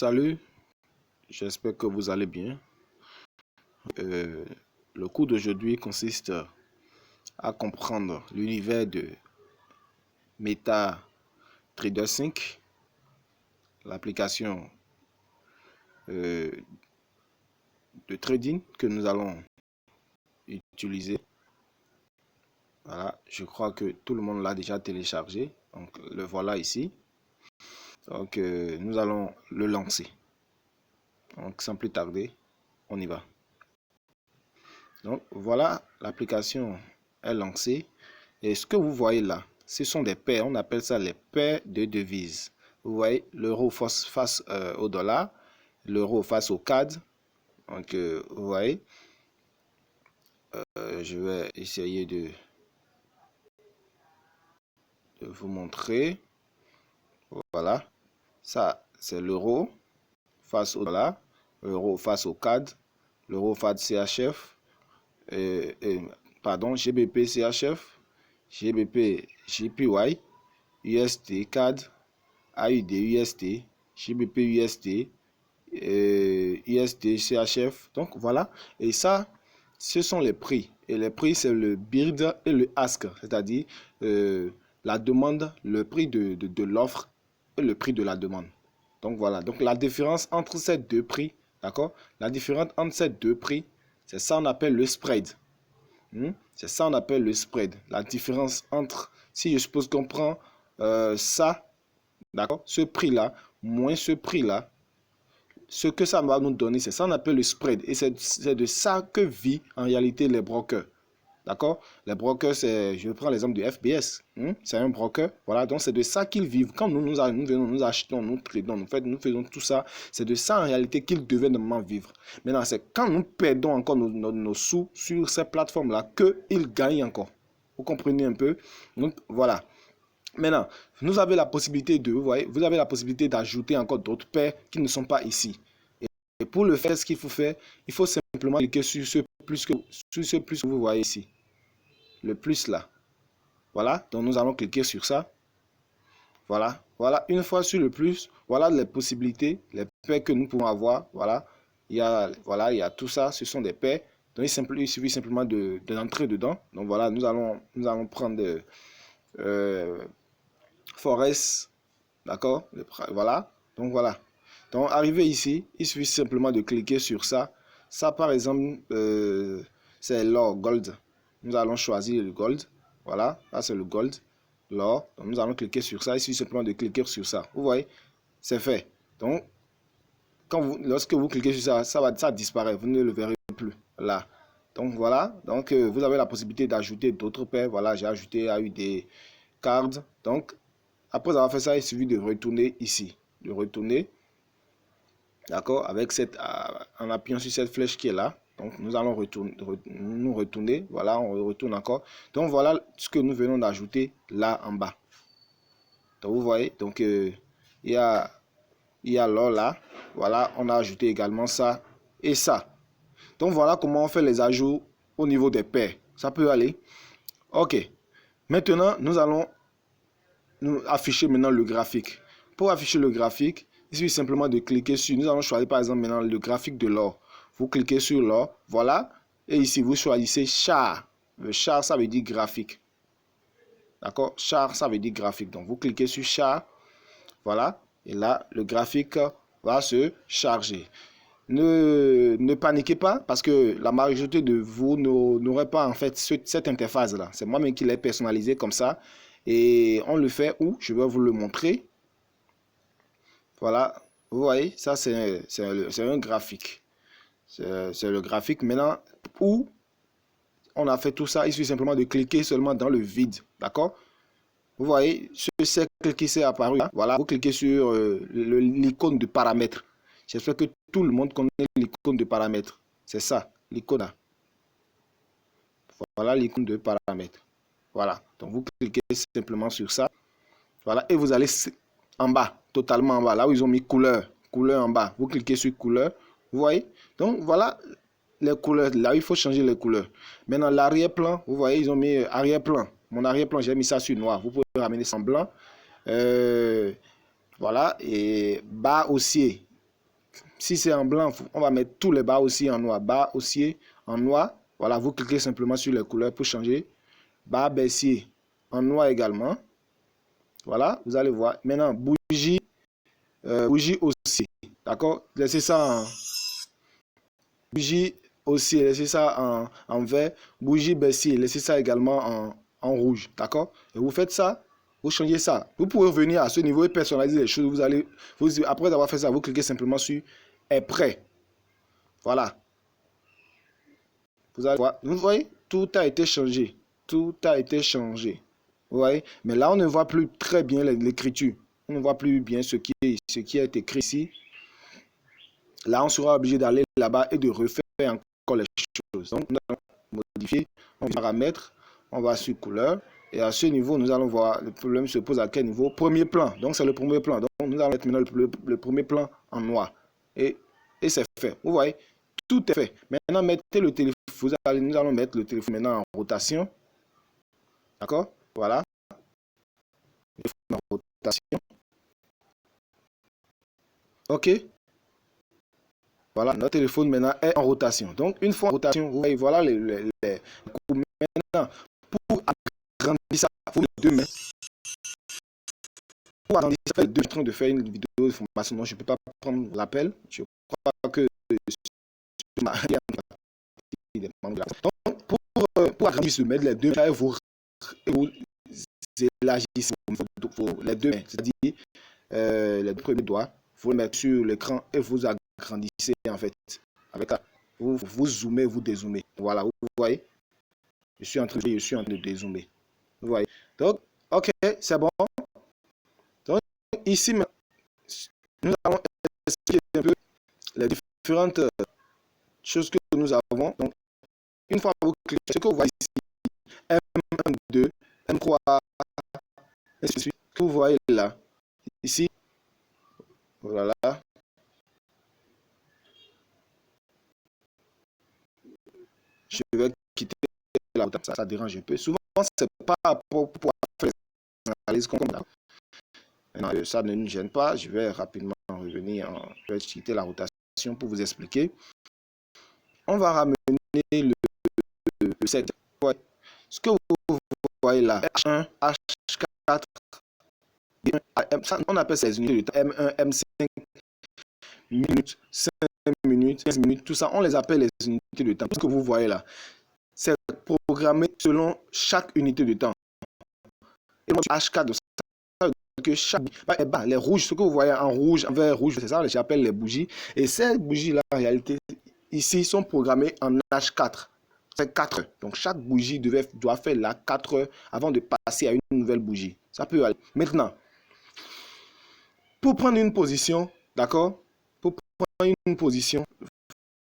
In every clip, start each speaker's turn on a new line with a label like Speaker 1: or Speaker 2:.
Speaker 1: Salut, j'espère que vous allez bien. Le cours d'aujourd'hui consiste à comprendre l'univers de MetaTrader 5, l'application de trading que nous allons utiliser. Voilà, je crois que tout le monde l'a déjà téléchargé, donc le voilà ici. Donc nous allons le lancer. Donc sans plus tarder, on y va. Donc voilà, l'application est lancée. Et ce que vous voyez là, ce sont des paires. On appelle ça les paires de devises. Vous voyez l'euro face au dollar, l'euro face au CAD. Donc vous voyez, je vais essayer de vous montrer. Voilà, ça c'est l'euro face au dollar, l'euro face au CAD, l'euro face CHF, pardon, GBP CHF, GBP JPY, USD CAD, AUD USD, GBP USD, USD CHF. Donc voilà, et ça, ce sont les prix. Et les prix, c'est le bid et le ask, c'est-à-dire la demande, le prix de l'offre et le prix de la demande. Donc voilà, donc la différence entre ces deux prix, d'accord? La différence entre ces deux prix, c'est ça on appelle le spread. C'est ça on appelle le spread. La différence entre, si je suppose qu'on prend ça, d'accord, ce prix-là, moins ce prix-là, ce que ça va nous donner, c'est ça on appelle le spread. Et c'est de ça que vivent en réalité les brokers. D'accord? Les brokers, je prends l'exemple du FBS. C'est un broker. Voilà, donc c'est de ça qu'ils vivent. Quand nous venons, nous achetons, nous tradons, nous faisons tout ça. C'est de ça en réalité qu'ils devaient normalement vivre. Maintenant, c'est quand nous perdons encore nos sous sur ces plateformes-là qu'ils gagnent encore. Vous comprenez un peu? Donc voilà. Maintenant, vous avez la possibilité vous avez la possibilité d'ajouter encore d'autres paires qui ne sont pas ici. Et pour le faire, ce qu'il faut faire, il faut simplement cliquer sur ce plus que vous voyez ici. Le plus là. Voilà, donc nous allons cliquer sur ça. Voilà, voilà, une fois sur le plus, voilà les possibilités, les paires que nous pouvons avoir. Voilà, il y a tout ça, ce sont des paires. Donc il suffit simplement d'entrer dedans. Donc voilà, nous allons prendre Forest, d'accord, voilà, donc voilà. Donc arrivé ici, il suffit simplement de cliquer sur ça. Ça par exemple, c'est l'or gold. Nous allons choisir le gold. Voilà, là c'est le gold, l'or. Donc nous allons cliquer sur ça. Il suffit simplement de cliquer sur ça. Vous voyez, c'est fait. Donc, lorsque vous cliquez sur ça, ça disparaît. Vous ne le verrez plus là. Donc voilà, donc vous avez la possibilité d'ajouter d'autres paires. Voilà, j'ai ajouté AUD cards. Donc après avoir fait ça, il suffit de retourner ici. De retourner. D'accord, avec en appuyant sur cette flèche qui est là. Donc nous allons retourner. Voilà, on retourne encore. Donc voilà ce que nous venons d'ajouter là en bas. Donc vous voyez, donc il y a l'or là. Voilà, on a ajouté également ça et ça. Donc voilà comment on fait les ajouts au niveau des paires. Ça peut aller. Ok. Maintenant, nous allons afficher maintenant le graphique. Pour afficher le graphique, il suffit simplement de cliquer sur, nous allons choisir par exemple maintenant le graphique de l'or. Vous cliquez sur l'or, voilà, et ici vous choisissez char. Le char, ça veut dire graphique. D'accord? Char, ça veut dire graphique. Donc vous cliquez sur char, voilà, et là le graphique va se charger. Ne paniquez pas parce que la majorité de vous n'aurez pas en fait cette interface là. C'est moi-même qui l'ai personnalisé comme ça. Et on le fait où? Je vais vous le montrer. Voilà, vous voyez, ça c'est un graphique. C'est le graphique maintenant où on a fait tout ça. Il suffit simplement de cliquer seulement dans le vide. D'accord? Vous voyez ce cercle qui s'est apparu là. Voilà, vous cliquez sur l'icône de paramètres. J'espère que tout le monde connaît l'icône de paramètres. C'est ça, l'icône là. Voilà l'icône de paramètres. Voilà, donc vous cliquez simplement sur ça. Voilà, et vous allez en bas, totalement en bas, là où ils ont mis couleur en bas. Vous cliquez sur couleur, vous voyez. Donc voilà les couleurs, là il faut changer les couleurs. Maintenant l'arrière-plan, vous voyez, ils ont mis arrière-plan. Mon arrière-plan, j'ai mis ça sur noir. Vous pouvez ramener ça en blanc. Voilà, et bas haussier. Si c'est en blanc, on va mettre tous les barres haussiers en noir. Barre haussier en noir. Voilà, vous cliquez simplement sur les couleurs pour changer. Barre baissier en noir également. Voilà, vous allez voir. Maintenant, bougie haussier. D'accord? Laissez ça en bougie haussier, laissez ça en vert. Bougie baissier, laissez ça également en rouge. D'accord? Et vous faites ça. Vous changez ça. Vous pouvez revenir à ce niveau et personnaliser les choses. Après avoir fait ça, vous cliquez simplement sur est prêt. Voilà. Vous allez voir. Vous voyez, tout a été changé. Tout a été changé. Vous voyez? Mais là, on ne voit plus très bien l'écriture. On ne voit plus bien ce qui est écrit ici. Là, on sera obligé d'aller là-bas et de refaire encore les choses. Donc, nous allons modifier. On va paramètres. On va sur couleur. Et à ce niveau, nous allons voir, le problème se pose à quel niveau? Premier plan. Donc, c'est le premier plan. Donc, nous allons mettre maintenant le premier plan en noir. Et c'est fait. Vous voyez, tout est fait. Maintenant, mettez le téléphone. Nous allons mettre le téléphone maintenant en rotation. D'accord? Voilà. En rotation. OK. Voilà, notre téléphone maintenant est en rotation. Donc, une fois en rotation, vous voyez, voilà les coups. Maintenant, pour agrandir ça, vous mettez deux mains. Pour agrandir ça, je suis en train de faire une vidéo de formation, donc je ne peux pas prendre l'appel. Je crois que donc, pour agrandir ce mettre les deux mains, vous élargissez les deux mains, c'est-à-dire les deux premiers doigts, vous les mettez sur l'écran et vous agrandissez en fait. Avec ça, vous zoomez, vous dézoomez. Voilà, vous voyez. Je suis en train de dézoomer. Vous voyez. Donc, OK, c'est bon. Donc, ici, nous allons expliquer un peu les différentes choses que nous avons. Donc, une fois que vous cliquez, ce que vous voyez ici, M1, 2, M3, et ainsi de suite, que vous voyez là, ici, voilà. Je vais quitter la rotation, ça dérange un peu. Souvent, c'est pas pour faire les analyses comme ça. Ça ne nous gêne pas. Je vais rapidement revenir. Je vais quitter la rotation pour vous expliquer. On va ramener le 7. Ce que vous voyez là, H1, H4, on appelle ces unités de temps. M1, M5, minutes, 5 minutes, 15 minutes, tout ça, on les appelle les unités de temps. Ce que vous voyez là, c'est programmé selon chaque unité de temps. Et moi, H4, ça veut dire que chaque... les rouges, ce que vous voyez en rouge, en vert, rouge, c'est ça, j'appelle les bougies. Et ces bougies-là, en réalité, ici, sont programmées en H4. C'est 4 heures. Donc, chaque bougie doit faire la 4 heures avant de passer à une nouvelle bougie. Ça peut aller. Maintenant, pour prendre une position, d'accord? Pour prendre une position,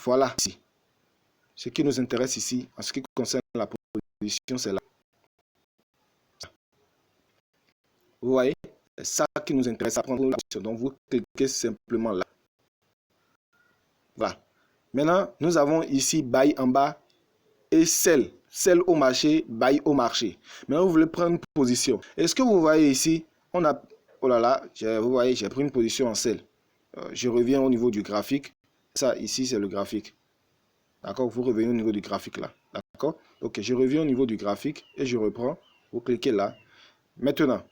Speaker 1: voilà ici. Ce qui nous intéresse ici, en ce qui concerne la position, c'est là. Vous voyez? C'est ça qui nous intéresse à prendre la position. Donc, vous cliquez simplement là. Voilà. Maintenant, nous avons ici buy en bas et sell. Sell au marché, buy au marché. Maintenant, vous voulez prendre une position. Est-ce que vous voyez ici, on a... Oh là là, vous voyez, j'ai pris une position en sell. Je reviens au niveau du graphique. Ça, ici, c'est le graphique. D'accord? Vous revenez au niveau du graphique là. D'accord? Ok, je reviens au niveau du graphique et je reprends. Vous cliquez là. Maintenant,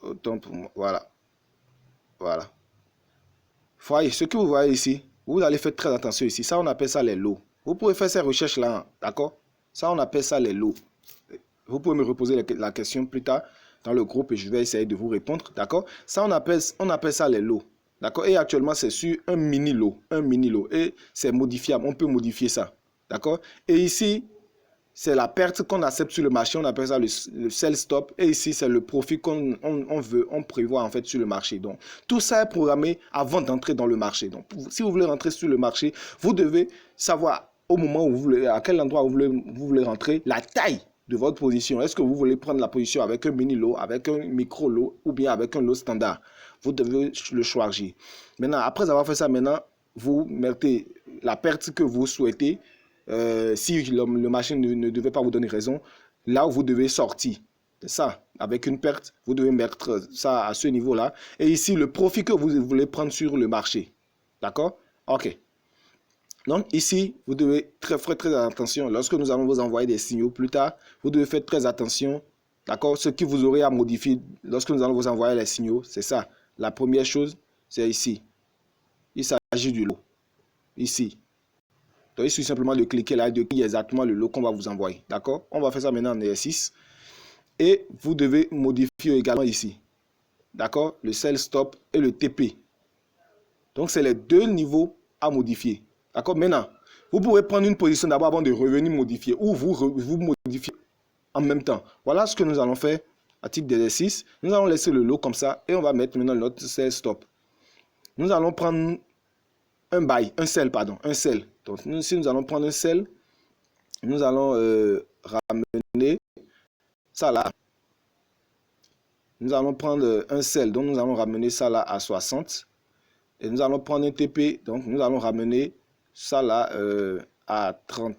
Speaker 1: autant pour moi. Voilà. Voilà. Voyez, ce que vous voyez ici, vous allez faire très attention ici. Ça, on appelle ça les lots. Vous pouvez faire ces recherches là. D'accord? Ça, on appelle ça les lots. Vous pouvez me reposer la question plus tard dans le groupe et je vais essayer de vous répondre. D'accord? Ça, on appelle ça les lots. D'accord? Et actuellement, c'est sur un mini lot. Un mini lot. Et c'est modifiable. On peut modifier ça. D'accord? Et ici, c'est la perte qu'on accepte sur le marché. On appelle ça le sell stop. Et ici, c'est le profit qu'on prévoit en fait sur le marché. Donc, tout ça est programmé avant d'entrer dans le marché. Donc, si vous voulez rentrer sur le marché, vous devez savoir au moment où vous voulez, à quel endroit vous voulez rentrer, la taille de votre position. Est-ce que vous voulez prendre la position avec un mini lot, avec un micro lot ou bien avec un lot standard? Vous devez le choisir. Maintenant, après avoir fait ça, maintenant, vous mettez la perte que vous souhaitez. Si le marché ne devait pas vous donner raison, là où vous devez sortir. C'est ça. avec une perte, vous devez mettre ça à ce niveau-là. Et ici, le profit que vous voulez prendre sur le marché. D'accord? OK. Donc ici, vous devez faire très attention. Lorsque nous allons vous envoyer des signaux plus tard, vous devez faire très attention. D'accord? Ce que vous aurez à modifier lorsque nous allons vous envoyer les signaux, c'est ça. La première chose, c'est ici. Il s'agit du lot. Ici. Donc il suffit simplement de cliquer là et de cliquer exactement le lot qu'on va vous envoyer. D'accord? On va faire ça maintenant en exercice. Et vous devez modifier également ici. D'accord? Le sell stop et le TP. Donc c'est les deux niveaux à modifier. D'accord? Maintenant, vous pouvez prendre une position d'abord avant de revenir modifier ou vous modifiez en même temps. Voilà ce que nous allons faire à titre d'exercice. Nous allons laisser le lot comme ça et on va mettre maintenant notre sell stop. Nous allons prendre un buy, un sell, pardon, un sell. Donc si nous allons prendre un sell, nous allons ramener ça là. Nous allons prendre un sell, donc nous allons ramener ça là à 60. Et nous allons prendre un TP, donc nous allons ramener ça là à 30,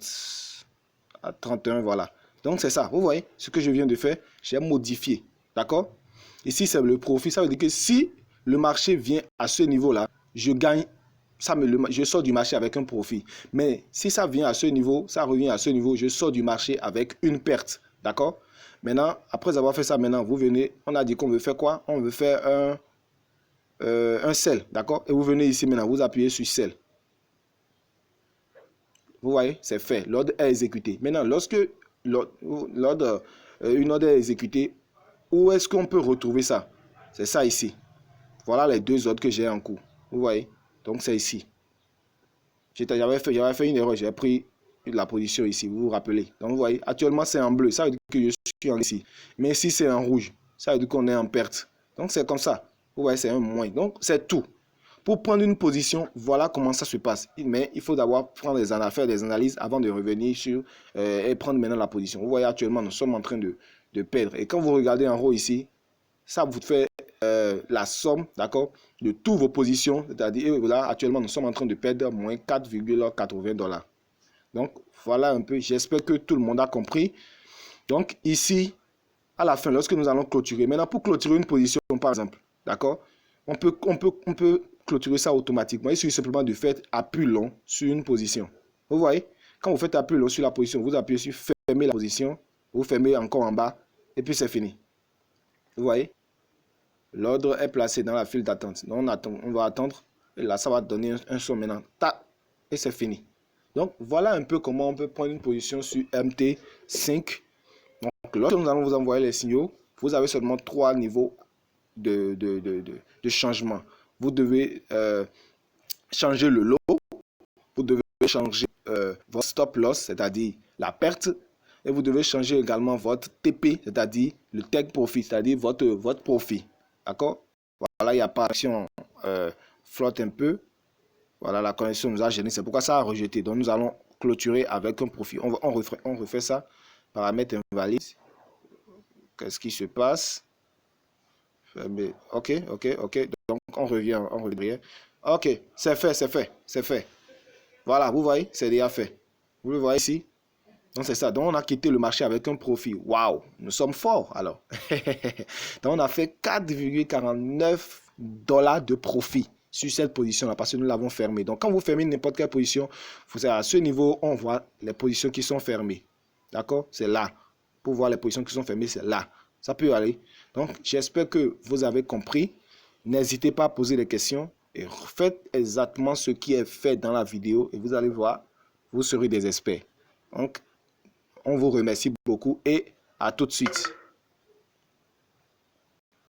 Speaker 1: à 31, voilà. Donc c'est ça, vous voyez ce que je viens de faire, j'ai modifié, d'accord? Ici c'est le profit, ça veut dire que si le marché vient à ce niveau-là, je gagne, je sors du marché avec un profit. Mais si ça vient à ce niveau, ça revient à ce niveau, je sors du marché avec une perte, d'accord? Maintenant, après avoir fait ça, maintenant vous venez, on a dit qu'on veut faire quoi? On veut faire un sell, d'accord? Et vous venez ici maintenant, vous appuyez sur sell. Vous voyez, c'est fait. L'ordre est exécuté. Maintenant, lorsque une ordre est exécutée, où est-ce qu'on peut retrouver ça? C'est ça ici. Voilà les deux ordres que j'ai en cours. Vous voyez? Donc, c'est ici. J'avais fait une erreur. J'ai pris la position ici. Vous vous rappelez? Donc, vous voyez, actuellement, c'est en bleu. Ça veut dire que je suis en ici. Mais ici, c'est en rouge. Ça veut dire qu'on est en perte. Donc, c'est comme ça. Vous voyez, c'est un moins. Donc, c'est tout. Pour prendre une position, voilà comment ça se passe. Mais il faut d'abord prendre faire des analyses avant de revenir sur et prendre maintenant la position. Vous voyez, actuellement, nous sommes en train de perdre. Et quand vous regardez en haut ici, ça vous fait la somme, d'accord, de toutes vos positions. C'est-à-dire, là, actuellement, nous sommes en train de perdre moins 4,80 $. Donc, voilà un peu. J'espère que tout le monde a compris. Donc, ici, à la fin, lorsque nous allons clôturer, maintenant, pour clôturer une position, par exemple, d'accord, on peut clôturer ça automatiquement. Il suffit simplement de faire appui long sur une position. Vous voyez, quand vous faites appui long sur la position, vous appuyez sur fermer la position, vous fermez encore en bas, et puis c'est fini. Vous voyez, l'ordre est placé dans la file d'attente. Donc on va attendre, et là ça va donner un son maintenant. Tac, et c'est fini. Donc voilà un peu comment on peut prendre une position sur MT5. Donc lorsque nous allons vous envoyer les signaux, vous avez seulement 3 niveaux de changement. Vous devez changer le lot, vous devez changer votre stop loss, c'est-à-dire la perte, et vous devez changer également votre TP, c'est-à-dire le take profit, c'est-à-dire votre profit. D'accord? Voilà, il n'y a pas d'action flotte un peu. Voilà, la connexion nous a gêné, c'est pourquoi ça a rejeté. Donc nous allons clôturer avec un profit. On refait ça. Paramètres invalides. Qu'est-ce qui se passe? Ok. Donc on revient. Ok, c'est fait. Voilà, vous voyez, c'est déjà fait. Vous le voyez ici. Donc c'est ça. Donc on a quitté le marché avec un profit. Waouh, nous sommes forts alors. Donc on a fait 4,49 $ de profit sur cette position-là parce que nous l'avons fermée. Donc quand vous fermez n'importe quelle position, à ce niveau, on voit les positions qui sont fermées. D'accord? C'est là. Pour voir les positions qui sont fermées, c'est là. Ça peut aller. Donc j'espère que vous avez compris. N'hésitez pas à poser des questions et faites exactement ce qui est fait dans la vidéo et vous allez voir, vous serez des experts. Donc, on vous remercie beaucoup et à tout de suite.